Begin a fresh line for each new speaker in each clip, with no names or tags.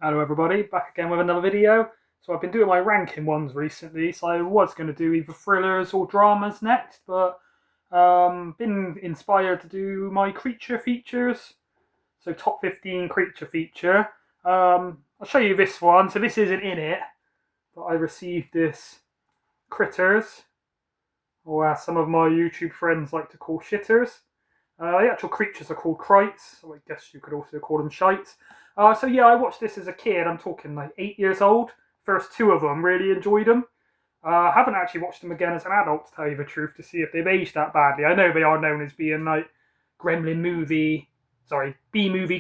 Hello everybody, back again with another video. So I've been doing my ranking ones recently, so I was going to do either thrillers or dramas next, but been inspired to do my creature features. So top 15 creature feature. I'll show you this one. So this isn't in it, but I received this Critters, or as some of my YouTube friends like to call shitters. The actual creatures are called krites, so I guess you could also call them shites. So yeah, I watched this as a kid. I'm talking like 8 years old. First two of them, really enjoyed them. I haven't actually watched them again as an adult, to tell you the truth, to see if they've aged that badly. I know they are known as being like B-movie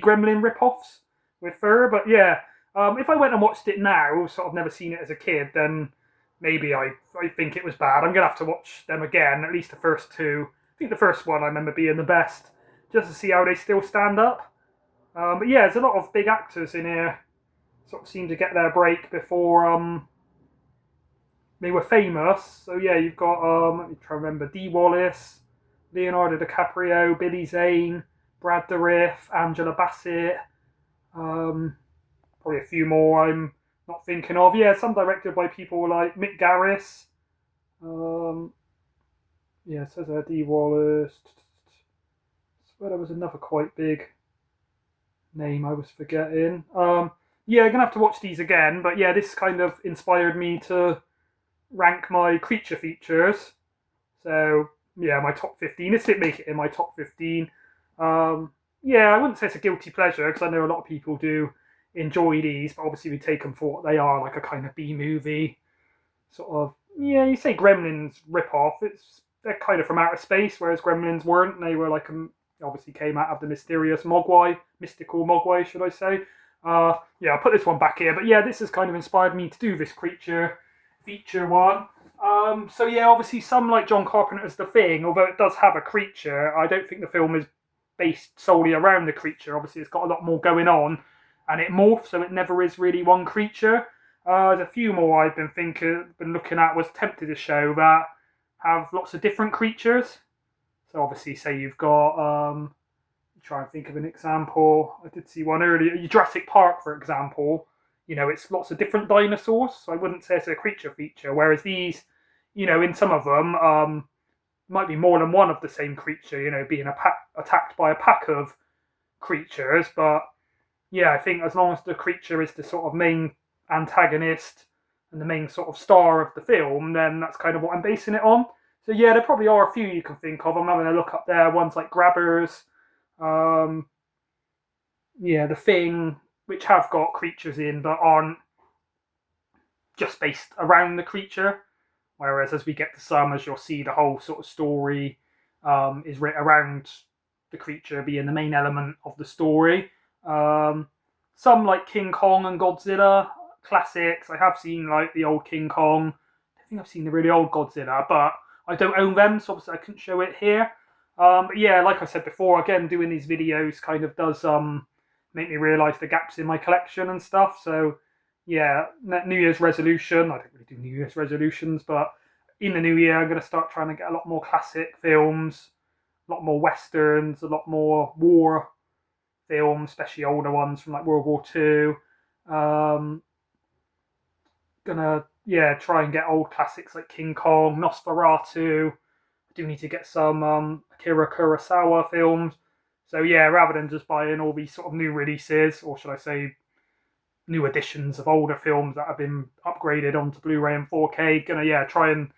Gremlin rip-offs with fur, but yeah, if I went and watched it now, sort of never seen it as a kid, then maybe I think it was bad. I'm going to have to watch them again, at least the first two. I think the first one I remember being the best, just to see how they still stand up. But yeah, there's a lot of big actors in here. Sort of seem to get their break before they were famous. So yeah, you've got let me try to remember: Dee Wallace, Leonardo DiCaprio, Billy Zane, Brad Dourif, Angela Bassett. Probably a few more I'm not thinking of. Yeah, some directed by people like Mick Garris. Yeah, it says Dee Wallace. But there was another quite big name I was forgetting. Yeah, I'm gonna have to watch these again, but yeah, this kind of inspired me to rank my creature features. So yeah, my top 15. This didn't make it in my top 15. Yeah, I wouldn't say it's a guilty pleasure because I know a lot of people do enjoy these, but obviously we take them for what they are, like a kind of B movie sort of. Yeah, you say Gremlins rip off. They're kind of from outer space, whereas Gremlins weren't. They were like obviously came out of the mystical Mogwai, should I say? Yeah, I'll put this one back here. But yeah, this has kind of inspired me to do this creature feature one. So yeah, obviously some like John Carpenter's The Thing, although it does have a creature, I don't think the film is based solely around the creature. Obviously, it's got a lot more going on, and it morphs, so it never is really one creature. There's a few more I've been looking at. Was tempted to show that have lots of different creatures. So obviously, say you've got try and think of an example. I did see one earlier. Jurassic Park, for example. You know, it's lots of different dinosaurs. So I wouldn't say it's a creature feature. Whereas these, you know, in some of them, might be more than one of the same creature. You know, being attacked by a pack of creatures. But yeah, I think as long as the creature is the sort of main antagonist and the main sort of star of the film, then that's kind of what I'm basing it on. So yeah, there probably are a few you can think of. I'm having a look up there. Ones like Grabbers, um, yeah, The Thing, which have got creatures in but aren't just based around the creature. Whereas as we get to some, as you'll see, the whole sort of story is written around the creature being the main element of the story. Some like King Kong and Godzilla, classics. I have seen like the old King Kong. I think I've seen the really old Godzilla, but I don't own them, so obviously I couldn't show it here. But yeah, like I said before, again, doing these videos kind of does make me realise the gaps in my collection and stuff. So yeah, New Year's resolution. I don't really do New Year's resolutions, but in the new year, I'm going to start trying to get a lot more classic films, a lot more westerns, a lot more war films, especially older ones from like World War Two. Gonna try and get old classics like King Kong, Nosferatu. I do need to get some Akira Kurosawa films. So yeah, rather than just buying all these sort of new releases, or should I say new editions of older films that have been upgraded onto Blu-ray and 4K. Gonna try and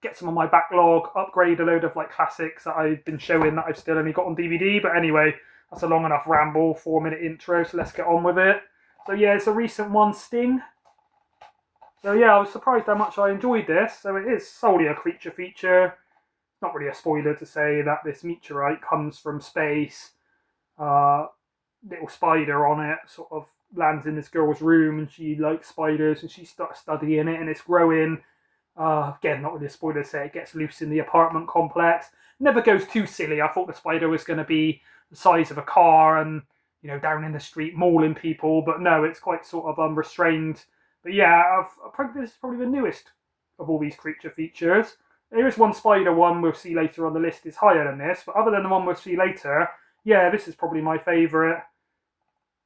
get some of my backlog, upgrade a load of like classics that I've been showing that I've still only got on DVD. But anyway, that's a long enough ramble, 4-minute intro. So let's get on with it. So yeah, it's a recent one, Sting. So yeah, I was surprised how much I enjoyed this. So it is solely a creature feature. Not really a spoiler to say that this meteorite comes from space. Little spider on it sort of lands in this girl's room, and she likes spiders, and she starts studying it, and it's growing. Again, not really a spoiler to say it gets loose in the apartment complex. Never goes too silly. I thought the spider was going to be the size of a car and, you know, down in the street mauling people, but no, it's quite sort of unrestrained. But yeah, this is probably the newest of all these creature features. There is one spider one we'll see later on the list is higher than this, but other than the one we'll see later, yeah, this is probably my favourite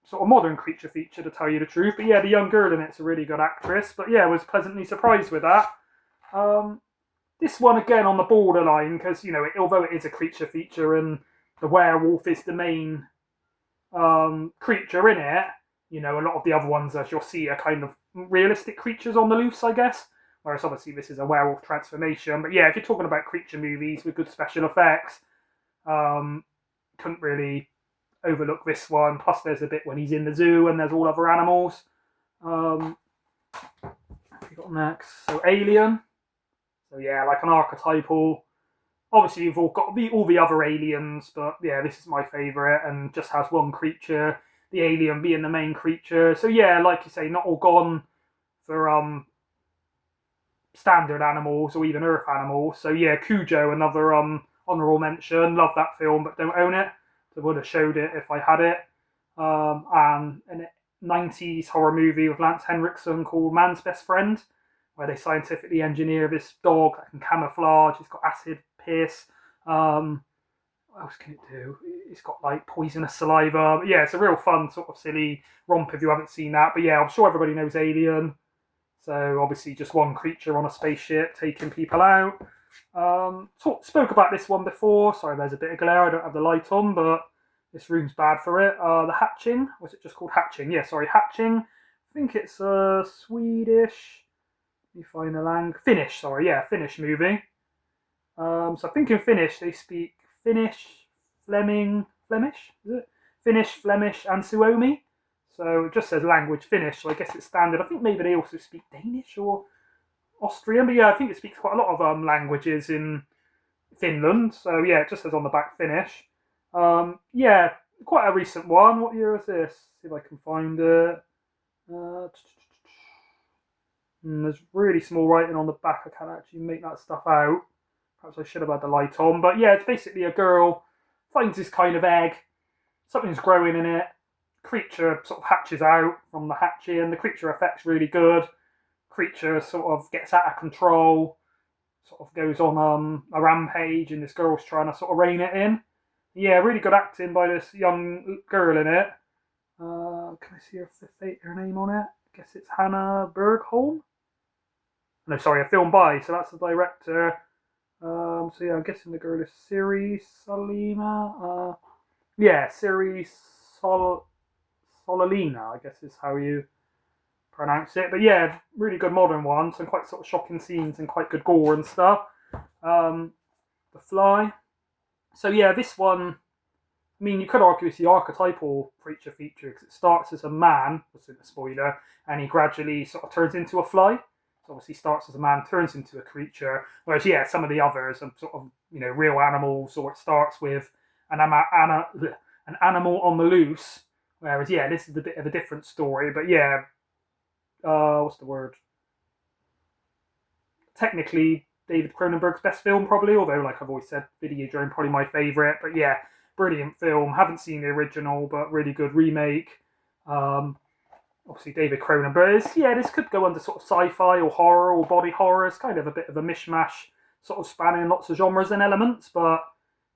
sort of modern creature feature, to tell you the truth. But yeah, the young girl in it's a really good actress. But yeah, I was pleasantly surprised with that. This one again on the borderline, because although it is a creature feature and the werewolf is the main creature in it, a lot of the other ones, as you'll see, are kind of realistic creatures on the loose, I guess. Whereas obviously this is a werewolf transformation. But yeah, if you're talking about creature movies with good special effects, couldn't really overlook this one. Plus, there's a bit when he's in the zoo and there's all other animals. What have we got next? So Alien. So yeah, like an archetypal. Obviously, you've all got all the other aliens, but yeah, this is my favourite and just has one creature. The alien being the main creature. So yeah, like you say, not all gone for standard animals or even Earth animals. So yeah, Cujo, another honourable mention. Love that film, but don't own it. So would have showed it if I had it. And a 90s horror movie with Lance Henriksen called Man's Best Friend, where they scientifically engineer this dog that can camouflage. It's got acid pierce. What else can it do? It's got like poisonous saliva. But yeah, it's a real fun sort of silly romp if you haven't seen that. But yeah, I'm sure everybody knows Alien. So obviously just one creature on a spaceship taking people out. Spoke about this one before. Sorry, there's a bit of glare. I don't have the light on, but this room's bad for it. The Hatching. Was it just called Hatching? Yeah, sorry, Hatching. I think it's a Swedish. Let me find the language. Finnish, sorry, yeah, Finnish movie. So I think in Finnish they speak Finnish, Flemish, is it? Finnish, Flemish, and Suomi. So it just says language Finnish, so I guess it's standard. I think maybe they also speak Danish or Austrian, but yeah, I think it speaks quite a lot of languages in Finland. So yeah, it just says on the back Finnish. Yeah, quite a recent one. What year is this? See if I can find it. There's really small writing on the back. I can't actually make that stuff out. Perhaps I should have had the light on. But yeah, it's basically a girl finds this kind of egg. Something's growing in it. Creature sort of hatches out from the hatching. The creature effect's really good. Creature sort of gets out of control. Sort of goes on a rampage, and this girl's trying to sort of rein it in. Yeah, really good acting by this young girl in it. Can I see her name on it? I guess it's Hannah Bergholm. No, sorry, a film by. So that's the director. So yeah, I'm guessing the girl is Siri Salima. Yeah, Siri Solalina, I guess is how you pronounce it. But yeah, really good modern one. Some quite sort of shocking scenes and quite good gore and stuff. The Fly. So yeah, this one. I mean, you could argue it's the archetypal creature feature because it starts as a man. That's a spoiler, and he gradually sort of turns into a fly. Obviously starts as a man, turns into a creature. Whereas, yeah, some of the others are sort of, real animals, or it starts with an animal on the loose. Whereas, yeah, this is a bit of a different story. But yeah, what's the word? Technically, David Cronenberg's best film, probably. Although, like I've always said, Videodrome probably my favourite. But yeah, brilliant film. Haven't seen the original, but really good remake. Obviously David Cronenberg. Yeah, this could go under sort of sci-fi or horror or body horror. It's kind of a bit of a mishmash, sort of spanning lots of genres and elements. But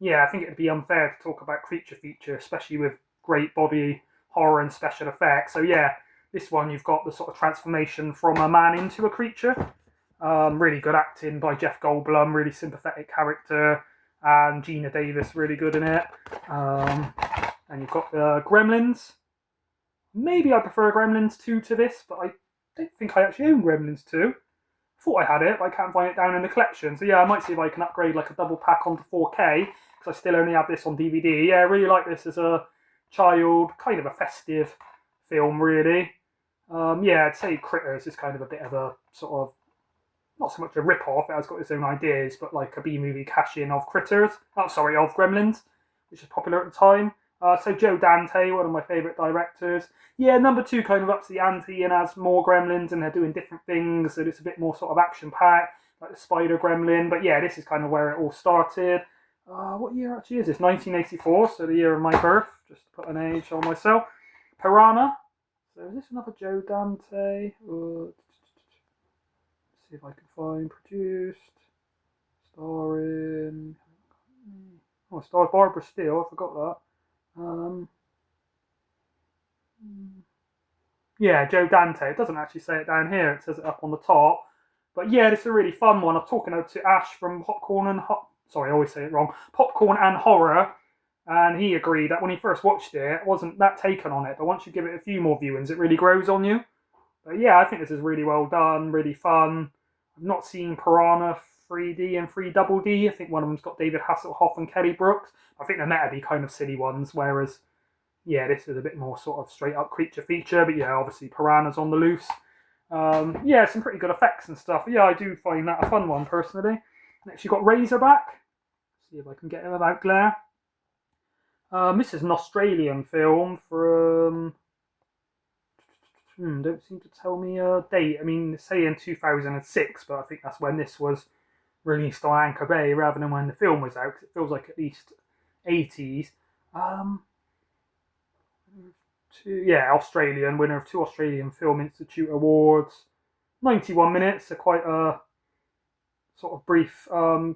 yeah, I think it'd be unfair to talk about creature feature, especially with great body horror and special effects. So yeah, this one you've got the sort of transformation from a man into a creature. Really good acting by Jeff Goldblum, really sympathetic character, and Gina Davis really good in it. And you've got the Gremlins. Maybe I prefer Gremlins 2 to this, but I don't think I actually own Gremlins 2. Thought I had it, but I can't find it down in the collection. So yeah, I might see if I can upgrade like a double pack onto 4K, because I still only have this on DVD. Yeah, I really like this as a child, kind of a festive film, really. Yeah, I'd say Critters is kind of a bit of a sort of, not so much a rip-off, it has got its own ideas, but like a B-movie cash-in of Critters. Oh, sorry, of Gremlins, which was popular at the time. So Joe Dante, one of my favourite directors. Yeah, number 2 kind of ups the ante and has more Gremlins and they're doing different things, so it's a bit more sort of action-packed, like the Spider Gremlin. But yeah, this is kind of where it all started. What year actually is this? 1984, so the year of my birth, just to put an age on myself. Piranha. So is this another Joe Dante? Let's see if I can find produced. Starring... Oh, starred Barbara Steele, I forgot that. Yeah, Joe Dante. It doesn't actually say it down here. It says it up on the top. But yeah, this is a really fun one. I'm talking to Ash from Popcorn and sorry, I always say it wrong. Popcorn and Horror, and he agreed that when he first watched it, it wasn't that taken on it. But once you give it a few more viewings, it really grows on you. But yeah, I think this is really well done, really fun. I've not seen Piranha 3D and 3 Double D. I think one of them's got David Hasselhoff and Kelly Brooks. I think they're meant to be kind of silly ones, whereas yeah, this is a bit more sort of straight up creature feature. But yeah, obviously Piranha's on the loose. Yeah, some pretty good effects and stuff. Yeah, I do find that a fun one personally. Next, you've got Razorback. See if I can get him without glare. This is an Australian film from. Don't seem to tell me a date. I mean, say in 2006, but I think that's when this was released on Anchor Bay rather than when the film was out. It feels like at least 80s. Australian, winner of 2 Australian Film Institute Awards. 91 minutes, so quite a sort of brief,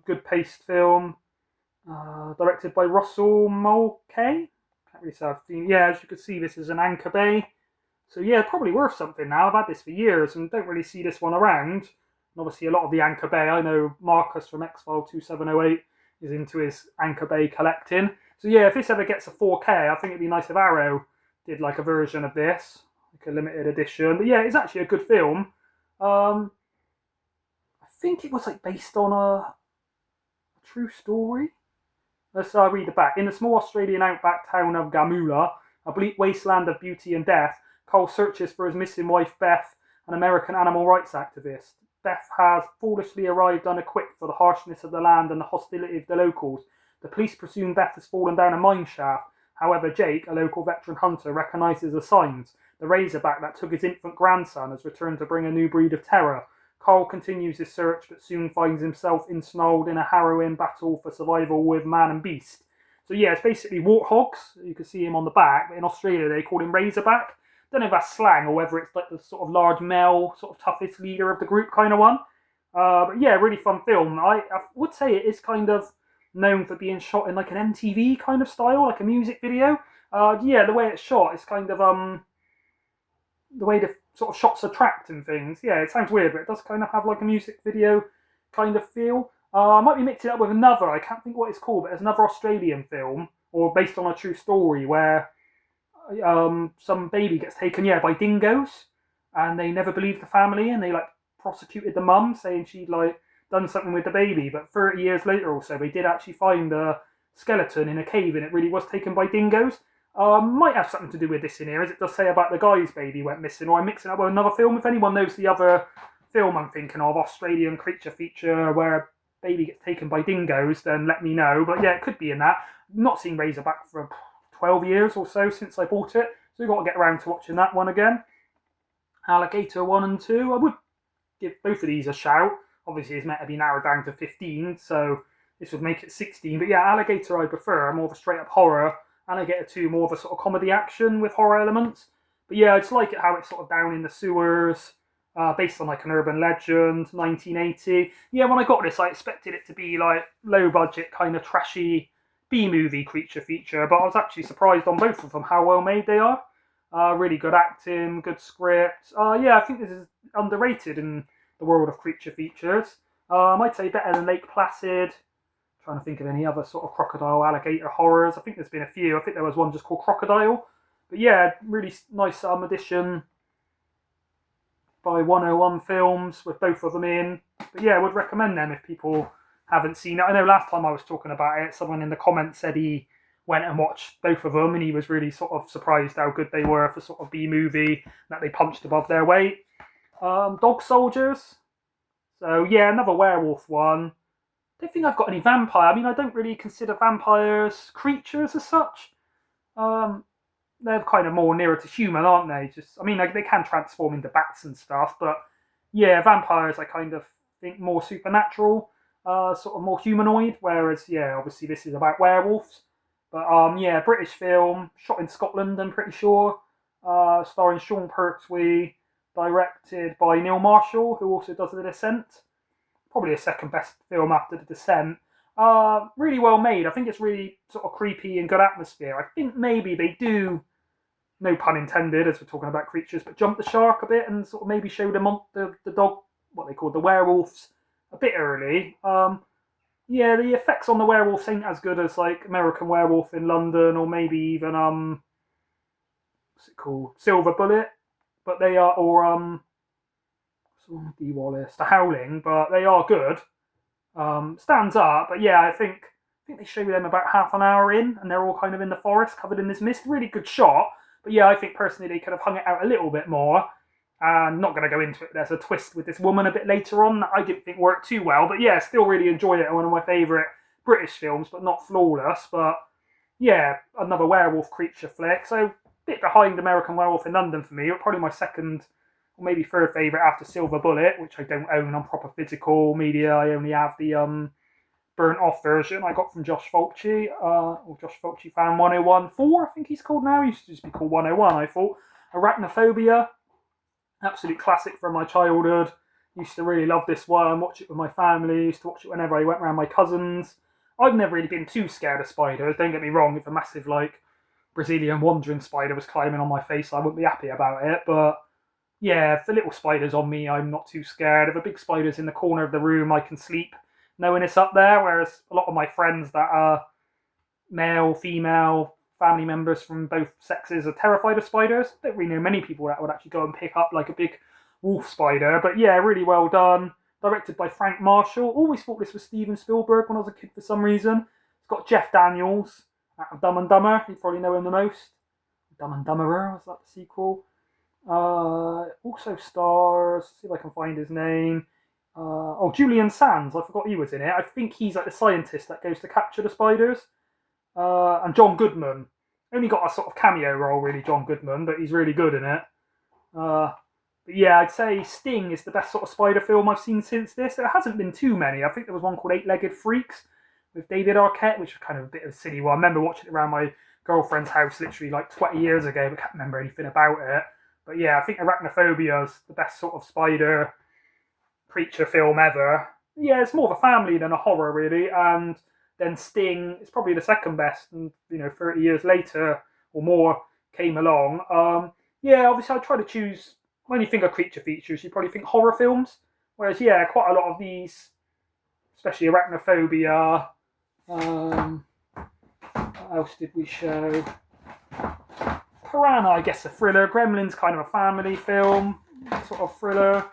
good-paced film. Directed by Russell Mulcahy. Can't really say I've seen. Yeah, as you can see, this is an Anchor Bay. So yeah, probably worth something now. I've had this for years and don't really see this one around. And obviously a lot of the Anchor Bay, I know Marcus from X-File 2708 is into his Anchor Bay collecting. So yeah, if this ever gets a 4K, I think it'd be nice if Arrow did like a version of this, like a limited edition. But yeah, it's actually a good film. I think it was like based on a true story. Let's read the back. In the small Australian outback town of Gamula, a bleak wasteland of beauty and death, Cole searches for his missing wife Beth, an American animal rights activist. Beth has foolishly arrived unequipped for the harshness of the land and the hostility of the locals. The police presume Beth has fallen down a mine shaft. However, Jake, a local veteran hunter, recognises the signs. The razorback that took his infant grandson has returned to bring a new breed of terror. Cole continues his search, but soon finds himself ensnarled in a harrowing battle for survival with man and beast. So yeah, it's basically warthogs. You can see him on the back, but in Australia they call him razorback. Don't know if that's slang or whether it's like the sort of large male, sort of toughest leader of the group kind of one. But yeah, really fun film. I would say it is kind of known for being shot in like an MTV kind of style, like a music video. Yeah, the way it's shot is kind of the way the sort of shots are tracked and things. Yeah, it sounds weird, but it does kind of have like a music video kind of feel. I might be mixing it up with another, I can't think what it's called, but it's another Australian film, or based on a true story, where some baby gets taken, by dingoes, and they never believed the family, and they like prosecuted the mum, saying she'd like done something with the baby. But 30 years later or so, they did actually find a skeleton in a cave, and it really was taken by dingoes. Might have something to do with this in here, as it does say about the guy's baby went missing, or I'm mixing up with another film. If anyone knows the other film I'm thinking of, Australian creature feature where a baby gets taken by dingoes, then let me know. But yeah, it could be in that. Not seen Razorback for 12 years or so since I bought it, so we've got to get around to watching that one again. Alligator 1 and 2, I would give both of these a shout. Obviously it's meant to be narrowed down to 15, so this would make it 16. But yeah, Alligator I prefer, more of a straight up horror. Alligator 2 more of a sort of comedy action with horror elements. But yeah, I just like it how it's sort of down in the sewers, based on like an urban legend, 1980. Yeah, when I got this, I expected it to be like low budget, kind of trashy B-movie creature feature, but I was actually surprised on both of them how well made they are. Really good acting, good script. Yeah, I think this is underrated in the world of creature features. I'd say better than Lake Placid. Trying to think of any other sort of crocodile alligator horrors. I think there's been a few. I think there was one just called Crocodile. But yeah, really nice edition by 101 Films with both of them in. But yeah, I would recommend them if people haven't seen it. I know last time I was talking about it, someone in the comments said he went and watched both of them and he was really sort of surprised how good they were for sort of B-movie, that they punched above their weight. Dog Soldiers. So yeah, another werewolf one. Don't think I've got any vampire. I mean, I don't really consider vampires creatures as such. They're kind of more nearer to human, aren't they? Just, I mean, they can transform into bats and stuff, but yeah, vampires I kind of think more supernatural, sort of more humanoid. Whereas, yeah, obviously this is about werewolves. But yeah, British film, shot in Scotland, I'm pretty sure. Starring Sean Pertwee, directed by Neil Marshall, who also does The Descent. Probably a second best film after The Descent. Really well made. I think it's really sort of creepy and good atmosphere. I think maybe they do no pun intended, as we're talking about creatures, but jumped the shark a bit and sort of maybe showed them the dog, what they call the werewolves, a bit early. Yeah, the effects on the werewolves ain't as good as like American Werewolf in London, or maybe even what's it called, Silver Bullet, but they are, or what's the one with Dee Wallace, The Howling, but they are good. Stands up, but yeah, I think they show them about half an hour in, and they're all kind of in the forest, covered in this mist. Really good shot, but yeah, I think personally they could have hung it out a little bit more. And not going to go into it. There's a twist with this woman a bit later on that I didn't think worked too well, but yeah, still really enjoyed it. One of my favourite British films, but not flawless. But yeah, another werewolf creature flick. So a bit behind American Werewolf in London for me. Probably my second or maybe third favourite after Silver Bullet, which I don't own on proper physical media. I only have the burnt off version I got from Josh Fulci, or Josh Fulci fan 1014, I think he's called now. He used to just be called 101, I thought. Arachnophobia, absolute classic from my childhood. Used to really love this one, watch it with my family, used to watch it whenever I went around my cousins. I've never really been too scared of spiders, don't get me wrong. If a massive, like, Brazilian wandering spider was climbing on my face, I wouldn't be happy about it, but yeah, if the little spider's on me, I'm not too scared. If a big spider's in the corner of the room, I can sleep knowing it's up there, whereas a lot of my friends that are male, female, family members from both sexes are terrified of spiders. I don't really know many people that would actually go and pick up like a big wolf spider, but yeah, really well done. Directed by Frank Marshall. Always thought this was Steven Spielberg when I was a kid for some reason. It's got Jeff Daniels out of Dumb and Dumber. You probably know him the most. Dumb and Dumberer, was that the sequel? Also stars, see if I can find his name. Julian Sands, I forgot he was in it. I think he's like the scientist that goes to capture the spiders. And John Goodman. Only got a sort of cameo role, really, John Goodman, but he's really good in it. But yeah, I'd say Sting is the best sort of spider film I've seen since this. There hasn't been too many. I think there was one called Eight-Legged Freaks with David Arquette, which was kind of a bit of a silly one. I remember watching it around my girlfriend's house literally like 20 years ago, but can't remember anything about it. But yeah, I think Arachnophobia is the best sort of spider creature film ever. Yeah, it's more of a family than a horror, really, and then Sting is probably the second best, and 30 years later or more came along. Yeah, obviously I try to choose, when you think of creature features, you probably think horror films, whereas yeah, quite a lot of these, especially Arachnophobia. What else did we show? Piranha, I guess, a thriller. Gremlins, kind of a family film, sort of thriller.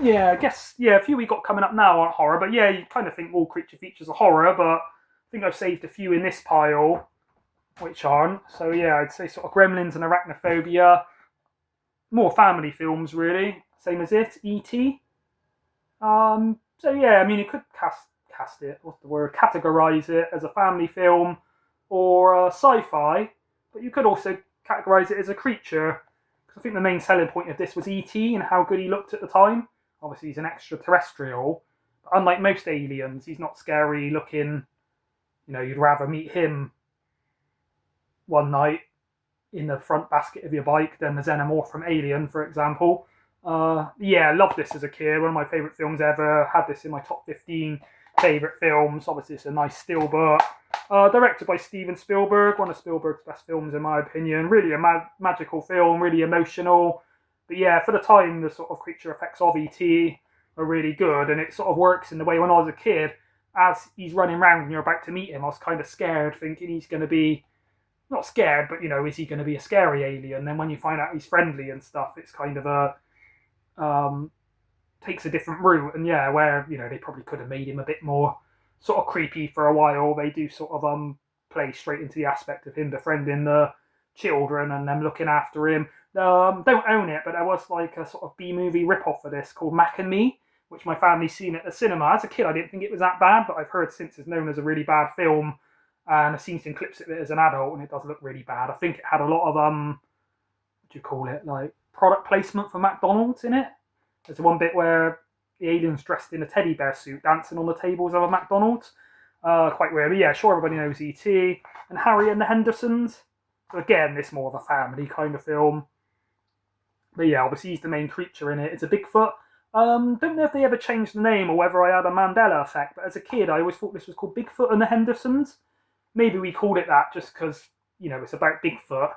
Yeah, I guess, yeah, a few we got coming up now aren't horror, but yeah, you kind of think all creature features are horror, but I think I've saved a few in this pile which aren't. So yeah, I'd say sort of Gremlins and Arachnophobia. More family films, really. Same as it, E.T. So yeah, I mean, you could cast it, what's the word, categorise it as a family film or sci-fi, but you could also categorise it as a creature, because I think the main selling point of this was E.T. and how good he looked at the time. Obviously, he's an extraterrestrial, but unlike most aliens, he's not scary looking. You'd rather meet him one night in the front basket of your bike than the Xenomorph from Alien, for example. Yeah, loved this as a kid. One of my favourite films ever. Had this in my top 15 favourite films. Obviously, it's a nice steelbook. Directed by Steven Spielberg, one of Spielberg's best films in my opinion. Really a magical film, really emotional. But yeah, for the time, the sort of creature effects of E.T. are really good, and it sort of works in the way when I was a kid, as he's running around and you're about to meet him, I was kind of scared, thinking he's going to be, not scared, but is he going to be a scary alien? Then when you find out he's friendly and stuff, it's kind of takes a different route. And yeah, where they probably could have made him a bit more sort of creepy for a while, they do sort of play straight into the aspect of him befriending the children and them looking after him. Don't own it, but there was like a sort of B-movie rip-off of this called Mac and Me, which my family's seen at the cinema. As a kid, I didn't think it was that bad, but I've heard since it's known as a really bad film, and I've seen some clips of it as an adult, and it does look really bad. I think it had a lot of what do you call it, like product placement for McDonald's in it. There's one bit where the alien's dressed in a teddy bear suit dancing on the tables of a McDonald's. Quite weird, but yeah, sure, everybody knows E.T. and Harry and the Hendersons. So again, this more of a family kind of film. But yeah, obviously he's the main creature in it. It's a Bigfoot. Don't know if they ever changed the name or whether I had a Mandela effect, but as a kid I always thought this was called Bigfoot and the Hendersons. maybe we called it that just because, it's about Bigfoot,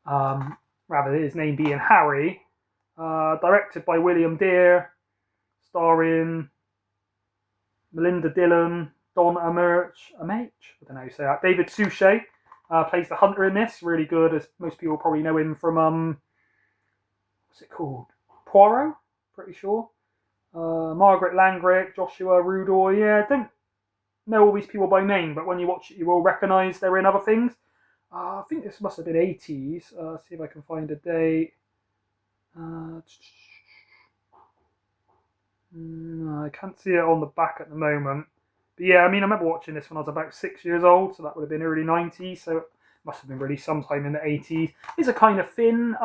rather than his name being Harry. Directed by William Dear, starring Melinda Dillon, Don Amerch, I don't know how you say that. David Suchet plays the hunter in this, really good, as most people probably know him from, what's it called? Poirot, pretty sure. Margaret Langrick, Joshua Rudoy, yeah, don't know all these people by name, but when you watch it, you will recognise they're in other things. I think this must have been 80s. See if I can find a date. No, I can't see it on the back at the moment. But yeah, I remember watching this when I was about 6 years old, so that would have been early 90s, so it must have been released sometime in the 80s. It's a kind of thin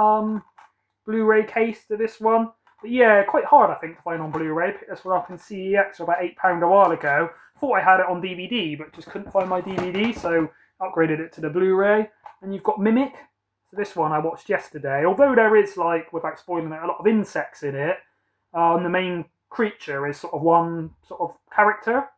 Blu-ray case to this one. But yeah, quite hard, I think, to find on Blu-ray. Picked this one up in CEX for about £8 a while ago. Thought I had it on DVD, but just couldn't find my DVD, so upgraded it to the Blu-ray. And you've got Mimic. So this one I watched yesterday. Although there is, without spoiling it, a lot of insects in it, the main creature is sort of one sort of character.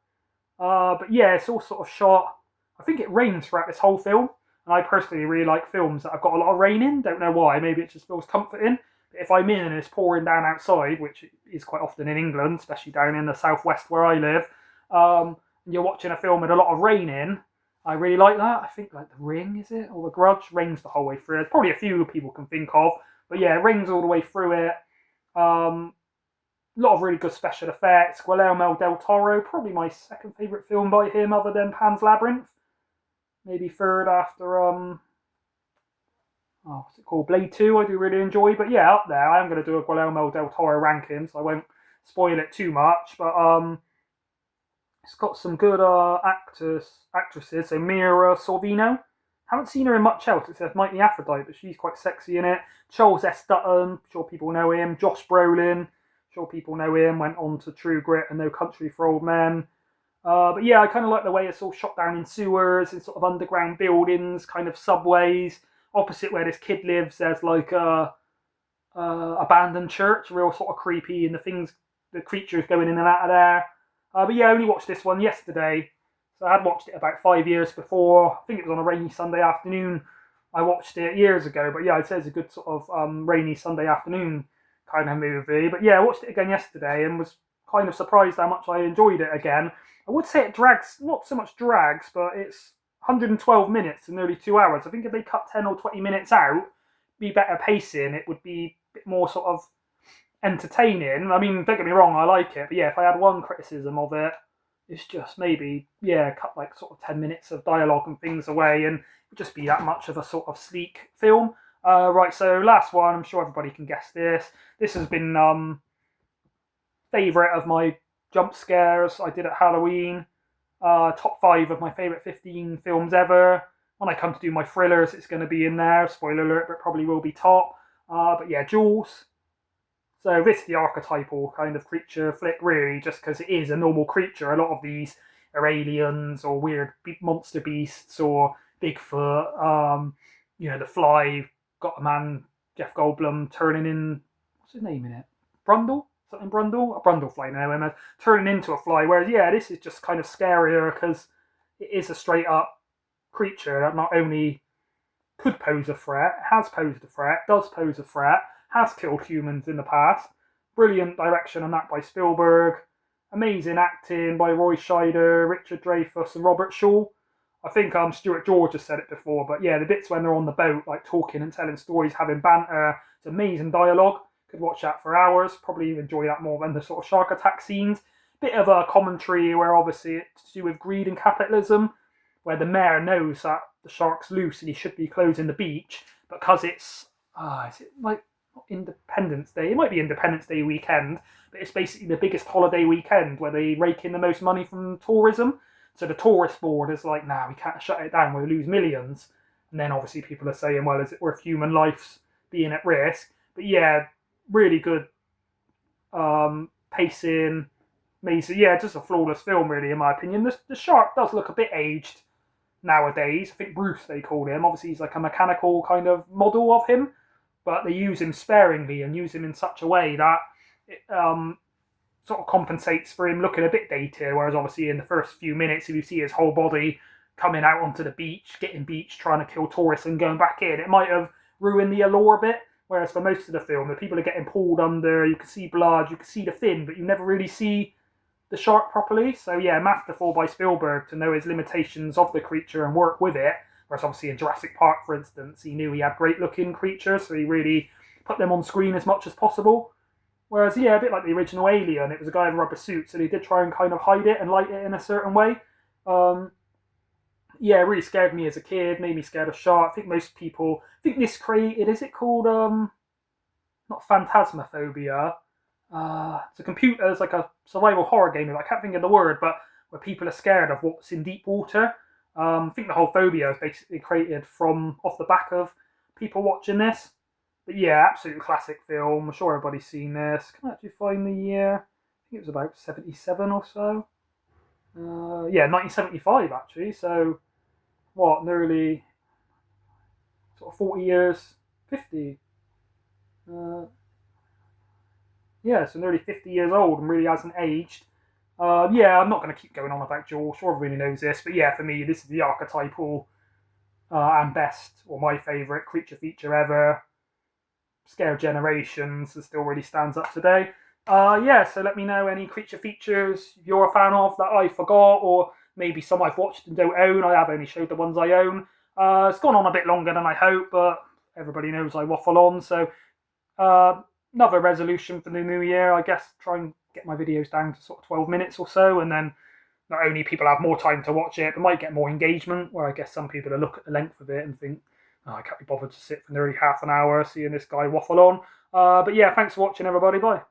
But yeah, it's all sort of shot. I think it rains throughout this whole film. And I personally really like films that have got a lot of rain in. Don't know why. Maybe it just feels comforting. But if I'm in and it's pouring down outside, which is quite often in England, especially down in the southwest where I live, and you're watching a film with a lot of rain in, I really like that. I think The Ring, is it? Or The Grudge? Rains the whole way through. There's probably a few people can think of. But yeah, it rains all the way through it. A lot of really good special effects. Guillermo del Toro, probably my second favourite film by him other than Pan's Labyrinth. Maybe third after, what's it called? Blade 2, I do really enjoy. But yeah, up there, I am going to do a Guillermo del Toro ranking, so I won't spoil it too much. But it's got some good actresses. So Mira Sorvino. Haven't seen her in much else except Mighty Aphrodite, but she's quite sexy in it. Charles S. Dutton, sure people know him. Josh Brolin, sure people know him. Went on to True Grit and No Country for Old Men. But yeah, I kind of like the way it's all shot down in sewers, in sort of underground buildings, kind of subways. Opposite where this kid lives, there's a abandoned church, real sort of creepy, and the creatures going in and out of there. But yeah, I only watched this one yesterday. So I had watched it about 5 years before. I think it was on a rainy Sunday afternoon. I watched it years ago. But yeah, I'd say it's a good sort of rainy Sunday afternoon kind of movie. But yeah, I watched it again yesterday and was kind of surprised how much I enjoyed it again. I would say it drags, not so much drags, but it's 112 minutes and nearly 2 hours. I think if they cut 10 or 20 minutes out, be better pacing, it would be a bit more sort of entertaining. Don't get me wrong, I like it. But yeah, if I had one criticism of it, it's just maybe, cut sort of 10 minutes of dialogue and things away and it would just be that much of a sort of sleek film. Right, so last one, I'm sure everybody can guess this. This has been favourite of my jump scares I did at Halloween. Top 5 of my favourite 15 films ever. When I come to do my thrillers, it's going to be in there. Spoiler alert, but probably will be top. But yeah, Jaws. So this is the archetypal kind of creature flick, really, just because it is a normal creature. A lot of these are aliens or weird monster beasts or Bigfoot. The Fly, got a man, Jeff Goldblum, turning in, what's his name in it? Brundle? Something Brundle? A Brundle fly now, and turning into a fly. Whereas, yeah, this is just kind of scarier because it is a straight up creature that not only could pose a threat, has posed a threat, does pose a threat, has killed humans in the past. Brilliant direction on that by Spielberg. Amazing acting by Roy Scheider, Richard Dreyfuss, and Robert Shaw. I think Stuart George has said it before, but yeah, the bits when they're on the boat, talking and telling stories, having banter, it's amazing dialogue. Could watch that for hours. Probably enjoy that more than the sort of shark attack scenes. Bit of a commentary where obviously it's to do with greed and capitalism, where the mayor knows that the shark's loose and he should be closing the beach, but because it's is it not Independence Day? It might be Independence Day weekend, but it's basically the biggest holiday weekend where they rake in the most money from tourism. So the tourist board is like, nah, we can't shut it down, we'll lose millions. And then obviously people are saying, well, is it worth human lives being at risk? But yeah, really good pacing, amazing. Yeah, just a flawless film, really, in my opinion. The shark does look a bit aged nowadays. I think Bruce, they called him. Obviously, he's like a mechanical kind of model of him, but they use him sparingly and use him in such a way that it sort of compensates for him looking a bit dated, whereas obviously in the first few minutes, if you see his whole body coming out onto the beach, getting beached, trying to kill tourists and going back in. It might have ruined the allure a bit. Whereas for most of the film, the people are getting pulled under, you can see blood, you can see the fin, but you never really see the shark properly. So yeah, masterful by Spielberg to know his limitations of the creature and work with it. Whereas obviously in Jurassic Park, for instance, he knew he had great looking creatures, so he really put them on screen as much as possible. Whereas, yeah, a bit like the original Alien, it was a guy in a rubber suit, so they did try and kind of hide it and light it in a certain way. Yeah, it really scared me as a kid, made me scared of sharks. I think most people, I think this created, is it called, not Phantasmophobia? It's a computer, it's like a survival horror game, I can't think of the word, but where people are scared of what's in deep water. I think the whole phobia is basically created from off the back of people watching this. But yeah, absolute classic film. I'm sure everybody's seen this. Can I actually find the year? I think it was about 77 or so. Yeah, 1975 actually. So, what, nearly sort of 40 years, 50. Uh, yeah, so nearly 50 years old and really hasn't aged. Yeah, I'm not going to keep going on about Jaws. Sure, everybody knows this. But yeah, for me, this is the archetypal and best, or my favourite creature feature ever. Scare generations and still really stands up today. Yeah, so let me know any creature features you're a fan of that I forgot, or maybe some I've watched and don't own. I have only showed the ones I own. It's gone on a bit longer than I hope, but everybody knows I waffle on. So another resolution for the new year, I guess, try and get my videos down to sort of 12 minutes or so, and then not only people have more time to watch it, but might get more engagement, where I guess some people will look at the length of it and think, oh, I can't be bothered to sit for nearly half an hour seeing this guy waffle on. But yeah, thanks for watching, everybody. Bye.